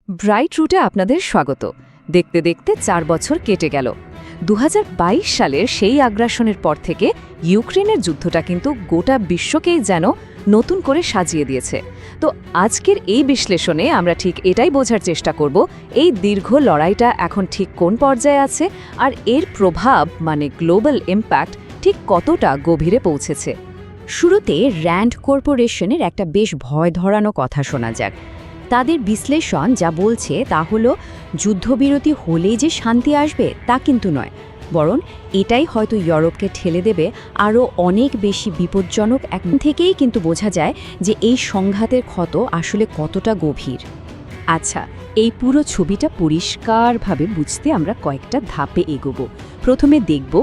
Bright রুটে আপনাদের স্বাগত। দেখতে দেখতে 4 বছর কেটে গেল। 2022 সালের সেই আগ্রাসনের পর থেকে ইউক্রেনের যুদ্ধটা কিন্তু গোটা বিশ্বকেই যেন নতুন করে সাজিয়ে দিয়েছে। তো আজকের এই বিশ্লেষণে আমরা ঠিক এটাই বোঝার চেষ্টা করব, এই দীর্ঘ লড়াইটা এখন ঠিক কোন পর্যায়ে আছে আর এর প্রভাব মানে গ্লোবাল ইম্প্যাক্ট ঠিক কতটা গভীরে পৌঁছেছে। শুরুতে র্যান্ড কর্পোরেশনের একটা বেশ ভয় ধরানো কথা শোনা যাক। তাদের বিশ্লেষণ যা বলছে তা হলো যুদ্ধবিরতি হলেই যে শান্তি আসবে তা কিন্তু নয়, বরং এটাই হয়তো ইউরোপকে ঠেলে দেবে আরও অনেক বেশি বিপজ্জনক। এখন থেকেই কিন্তু বোঝা যায় যে এই সংঘাতের ক্ষত আসলে কতটা গভীর। আচ্ছা, এই পুরো ছবিটা পরিষ্কারভাবে বুঝতে আমরা কয়েকটা ধাপে এগোবো। প্রথমে দেখব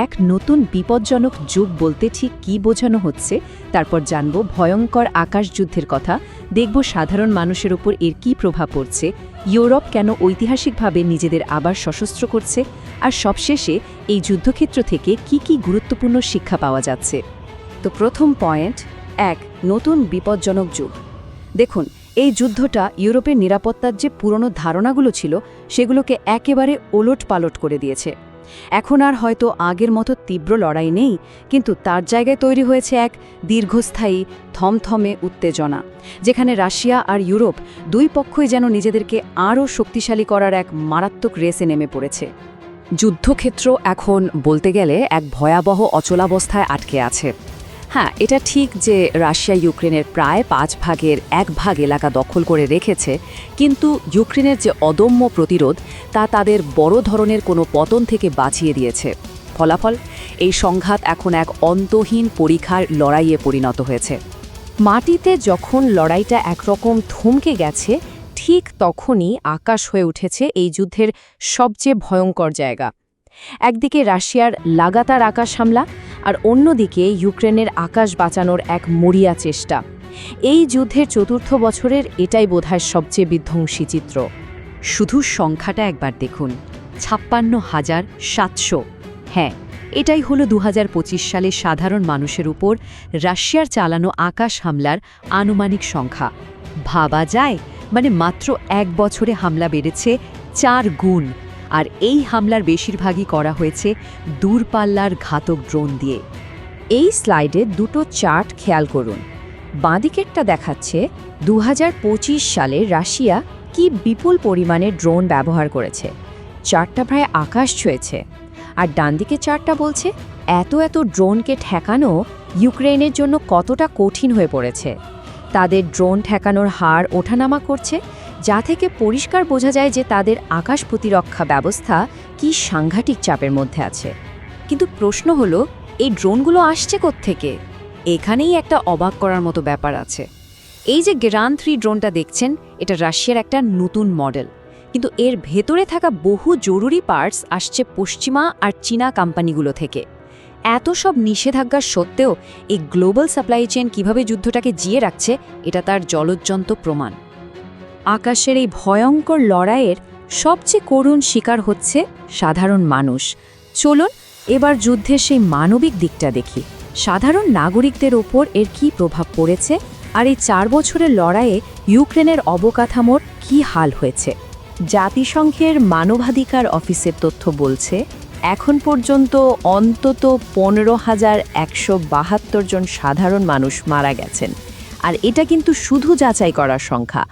এক নতুন বিপজ্জনক যুগ বলতে ঠিক কী বোঝানো হচ্ছে, তারপর জানব ভয়ঙ্কর আকাশযুদ্ধের কথা, দেখব সাধারণ মানুষের উপর এর কী প্রভাব পড়ছে, ইউরোপ কেন ঐতিহাসিকভাবে নিজেদের আবার সশস্ত্র করছে, আর সবশেষে এই যুদ্ধক্ষেত্র থেকে কি কি গুরুত্বপূর্ণ শিক্ষা পাওয়া যাচ্ছে। তো প্রথম পয়েন্ট, এক নতুন বিপজ্জনক যুগ। দেখুন, এই যুদ্ধটা ইউরোপের নিরাপত্তার যে পুরনো ধারণাগুলো ছিল সেগুলোকে একেবারে ওলটপালট করে দিয়েছে। এখন আর হয়তো আগের মতো তীব্র লড়াই নেই, কিন্তু তার জায়গায় তৈরি হয়েছে এক দীর্ঘস্থায়ী থমথমে উত্তেজনা, যেখানে রাশিয়া আর ইউরোপ দুই পক্ষই যেন নিজেদেরকে আরও শক্তিশালী করার এক মারাত্মক রেসে নেমে পড়েছে। যুদ্ধক্ষেত্র এখন বলতে গেলে এক ভয়াবহ অচলাবস্থায় আটকে আছে। হ্যাঁ, এটা ঠিক যে রাশিয়া ইউক্রেনের প্রায় 5 ভাগের 1 ভাগ এলাকা দখল করে রেখেছে, কিন্তু ইউক্রেনের যে অদম্য প্রতিরোধ তা তাদের বড় ধরনের কোনো পতন থেকে বাঁচিয়ে দিয়েছে। ফলাফল, এই সংঘাত এখন এক অন্তহীন পরীক্ষার লড়াইয়ে পরিণত হয়েছে। মাটিতে যখন লড়াইটা একরকম থমকে গেছে, ঠিক তখনই আকাশ হয়ে উঠেছে এই যুদ্ধের সবচেয়ে ভয়ঙ্কর জায়গা। একদিকে রাশিয়ার লাগাতার আকাশ হামলা, আর অন্যদিকে ইউক্রেনের আকাশ বাঁচানোর এক মরিয়া চেষ্টা। এই যুদ্ধের চতুর্থ বছরের এটাই বোধহয় সবচেয়ে বিধ্বংসী চিত্র। শুধু সংখ্যাটা একবার দেখুন, 56,700। হ্যাঁ, এটাই হলো 2025 সালে সাধারণ মানুষের উপর রাশিয়ার চালানো আকাশ হামলার আনুমানিক সংখ্যা। ভাবা যায়, মানে মাত্র 1 বছরে হামলা বেড়েছে 4 গুণ। আর এই হামলার বেশিরভাগই করা হয়েছে দূরপাল্লার ঘাতক ড্রোন দিয়ে। এই স্লাইডে দুটো চার্ট খেয়াল করুন। বাঁদিকেরটা দেখাচ্ছে 2025 সালে রাশিয়া কি বিপুল পরিমাণে ড্রোন ব্যবহার করেছে, চার্টটা প্রায় আকাশ ছুঁয়েছে। আর ডানদিকে চার্টটা বলছে এত ড্রোনকে ঠেকানো ইউক্রেনের জন্য কতটা কঠিন হয়ে পড়েছে। তাদের ড্রোন ঠেকানোর হার ওঠানামা করছে, যা থেকে পরিষ্কার বোঝা যায় যে তাদের আকাশ প্রতিরক্ষা ব্যবস্থা কি সাংঘাতিক চাপের মধ্যে আছে। কিন্তু প্রশ্ন হলো, এই ড্রোনগুলো আসছে কোত্থেকে? এখানেই একটা অবাক করার মতো ব্যাপার আছে। এই যে গ্রান 3 ড্রোনটা দেখছেন, এটা রাশিয়ার একটা নতুন মডেল, কিন্তু এর ভেতরে থাকা বহু জরুরি পার্টস আসছে পশ্চিমা আর চীনা কোম্পানিগুলো থেকে। এত সব নিষেধাজ্ঞা সত্ত্বেও এই গ্লোবাল সাপ্লাই চেইন কীভাবে যুদ্ধটাকে জিয়ে রাখছে, এটা তার জ্বলজ্জন্ত প্রমাণ। আকাশের এই ভয়ঙ্কর লড়াইয়ের সবচেয়ে করুণ শিকার হচ্ছে সাধারণ মানুষ। চলুন এবার যুদ্ধের সেই মানবিক দিকটা দেখি। সাধারণ নাগরিকদের ওপর এর কী প্রভাব পড়েছে, আর এই 4 বছরের লড়াইয়ে ইউক্রেনের অবকাঠামোর কী হাল হয়েছে। জাতিসংঘের মানবাধিকার অফিসের তথ্য বলছে এখন পর্যন্ত অন্তত 15,172 জন সাধারণ মানুষ মারা গেছেন। আর এটা কিন্তু শুধু যাচাই করার সংখ্যা।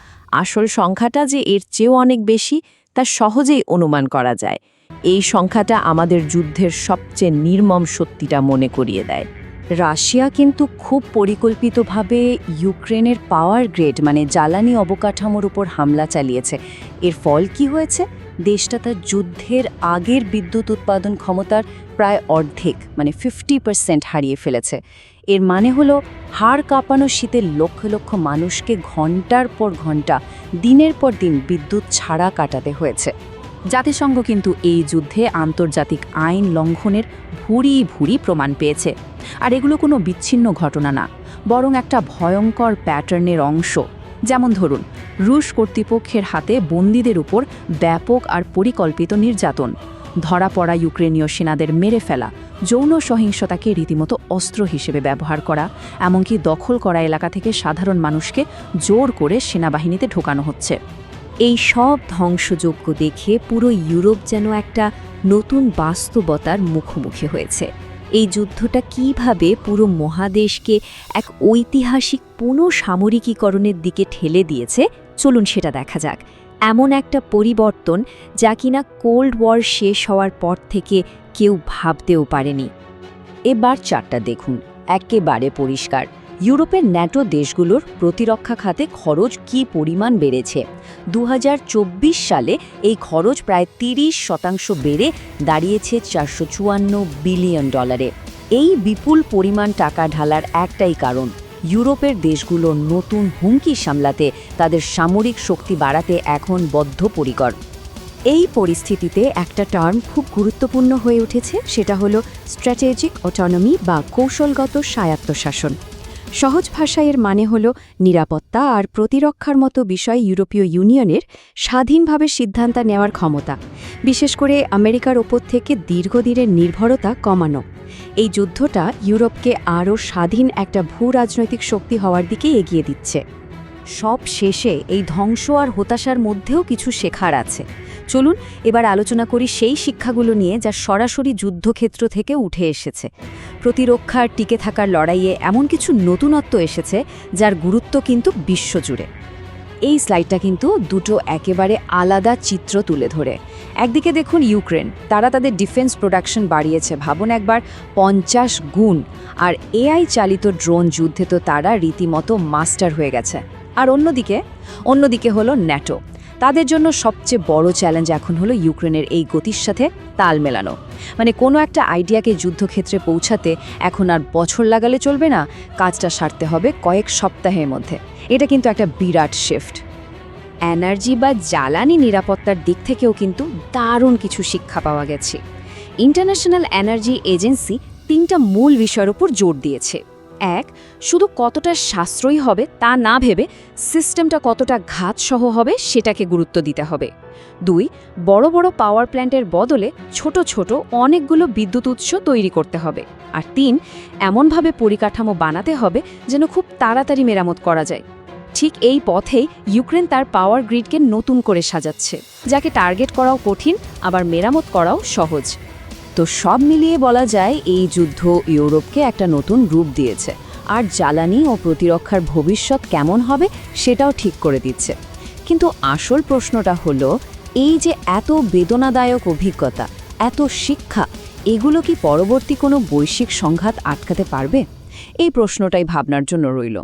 আসল সংখ্যাটা যে এর চেয়েও অনেক বেশি তা সহজেই অনুমান করা যায়। এই সংখ্যাটা আমাদের যুদ্ধের সবচেয়ে নির্মম সত্যিটা মনে করিয়ে দেয়। রাশিয়া কিন্তু খুব পরিকল্পিতভাবে ইউক্রেনের পাওয়ার গ্রেড মানে জ্বালানি অবকাঠামোর উপর হামলা চালিয়েছে। এর ফল কি হয়েছে? দেশটা তার যুদ্ধের আগের বিদ্যুৎ উৎপাদন ক্ষমতার প্রায় অর্ধেক মানে 50% হারিয়ে ফেলেছে। এর মানে হলো হাড় কাঁপানো শীতে লক্ষ লক্ষ মানুষকে ঘন্টার পর ঘন্টা দিনের পর দিন বিদ্যুৎ ছাড়া কাটাতে হয়েছে। জাতিসংঘ কিন্তু এই যুদ্ধে আন্তর্জাতিক আইন লঙ্ঘনের ভুরি প্রমাণ পেয়েছে। আর এগুলো কোনো বিচ্ছিন্ন ঘটনা না, বরং একটা ভয়ঙ্কর প্যাটার্নের অংশ। যেমন ধরুন, রুশ কর্তৃপক্ষের হাতে বন্দীদের উপর ব্যাপক আর পরিকল্পিত নির্যাতন, ধরা পড়া ইউক্রেনীয় সেনাদের মেরে ফেলা, যৌন সহিংসতাকে রীতিমতো অস্ত্র হিসেবে ব্যবহার করা, এমনকি দখল করা এলাকা থেকে সাধারণ মানুষকে জোর করে সেনাবাহিনীতে ঢোকানো হচ্ছে। এই সব ধ্বংসযজ্ঞ দেখে পুরো ইউরোপ যেন একটা নতুন বাস্তবতার মুখোমুখি হয়েছে। এই যুদ্ধটা কিভাবে পুরো মহাদেশকে এক ঐতিহাসিক পুনঃসামরিকীকরণের দিকে ঠেলে দিয়েছে, চলুন সেটা দেখা যাক। এমন একটা পরিবর্তন যা কিনা কোল্ড ওয়ার শেষ হওয়ার পর থেকে কেউ ভাবতেও পারেনি। এবার চারটা দেখুন, একেবারে পরিষ্কার। ইউরোপের ন্যাটো দেশগুলোর প্রতিরক্ষা খাতে খরচ কী পরিমাণ বেড়েছে। 2024 সালে এই খরচ প্রায় 30% বেড়ে দাঁড়িয়েছে $454 বিলিয়ন। এই বিপুল পরিমাণ টাকা ঢালার একটাই কারণ, ইউরোপের দেশগুলোর নতুন হুমকি সামলাতে তাদের সামরিক শক্তি বাড়াতে এখন বদ্ধপরিকর। এই পরিস্থিতিতে একটা টার্ম খুব গুরুত্বপূর্ণ হয়ে উঠেছে, সেটা হলো স্ট্র্যাটেজিক অটোনমি বা কৌশলগত স্বায়ত্তশাসন। সহজ ভাষায় এর মানে হলো নিরাপত্তা আর প্রতিরক্ষার মতো বিষয় ইউরোপীয় ইউনিয়নের স্বাধীনভাবে সিদ্ধান্ত নেওয়ার ক্ষমতা, বিশেষ করে আমেরিকার ওপর থেকে দীর্ঘদিনের নির্ভরতা কমানো। এই যুদ্ধটা ইউরোপকে আরও স্বাধীন একটা ভূরাজনৈতিক শক্তি হওয়ার দিকে এগিয়ে দিচ্ছে। সব শেষে এই ধ্বংস আর হতাশার মধ্যেও কিছু শেখার আছে। চলুন এবার আলোচনা করি সেই শিক্ষাগুলো নিয়ে যা সরাসরি যুদ্ধক্ষেত্র থেকে উঠে এসেছে। প্রতিরক্ষার টিকে থাকার লড়াইয়ে এমন কিছু নতুনত্ব এসেছে যার গুরুত্ব কিন্তু বিশ্বজুড়ে। এই স্লাইডটা কিন্তু দুটো একেবারে আলাদা চিত্র তুলে ধরে। একদিকে দেখুন ইউক্রেন, তারা তাদের ডিফেন্স প্রোডাকশন বাড়িয়েছে, ভাবুন একবার 50 গুণ। আর এআই চালিত ড্রোন যুদ্ধে তো তারা রীতিমতো মাস্টার হয়ে গেছে। আর অন্যদিকে হলো ন্যাটো। তাদের জন্য সবচেয়ে বড় চ্যালেঞ্জ এখন হলো ইউক্রেনের এই গতির সাথে তাল মেলানো। মানে কোনো একটা আইডিয়াকে যুদ্ধক্ষেত্রে পৌঁছাতে এখন আর বছর লাগালে চলবে না, কাজটা সারতে হবে কয়েক সপ্তাহের মধ্যে। এটা কিন্তু একটা বিরাট শিফট। এনার্জি বা জ্বালানি নিরাপত্তার দিক থেকেও কিন্তু দারুণ কিছু শিক্ষা পাওয়া গেছে। ইন্টারন্যাশনাল এনার্জি এজেন্সি 3টা মূল বিষয়ের উপর জোর দিয়েছে। 1, শুধু কতটা সাশ্রয়ী হবে তা না ভেবে সিস্টেমটা কতটা ঘাতসহ হবে সেটাকে গুরুত্ব দিতে হবে। 2, বড় বড় পাওয়ার প্ল্যান্টের বদলে ছোট ছোট অনেকগুলো বিদ্যুৎ উৎস তৈরি করতে হবে। আর 3, এমনভাবে পরিকাঠামো বানাতে হবে যেন খুব তাড়াতাড়ি মেরামত করা যায়। ঠিক এই পথেই ইউক্রেন তার পাওয়ার গ্রিডকে নতুন করে সাজাচ্ছে, যাকে টার্গেট করাও কঠিন আবার মেরামত করাও সহজ। তো সব মিলিয়ে বলা যায় এই যুদ্ধ ইউরোপকে একটা নতুন রূপ দিয়েছে, আর জ্বালানি ও প্রতিরক্ষার ভবিষ্যৎ কেমন হবে সেটাও ঠিক করে দিচ্ছে। কিন্তু আসল প্রশ্নটা হলো, এই যে এত বেদনাদায়ক অভিজ্ঞতা, এত শিক্ষা, এগুলো কি পরবর্তী কোনো বৈশ্বিক সংঘাত আটকাতে পারবে? এই প্রশ্নটাই ভাবনার জন্য রইল।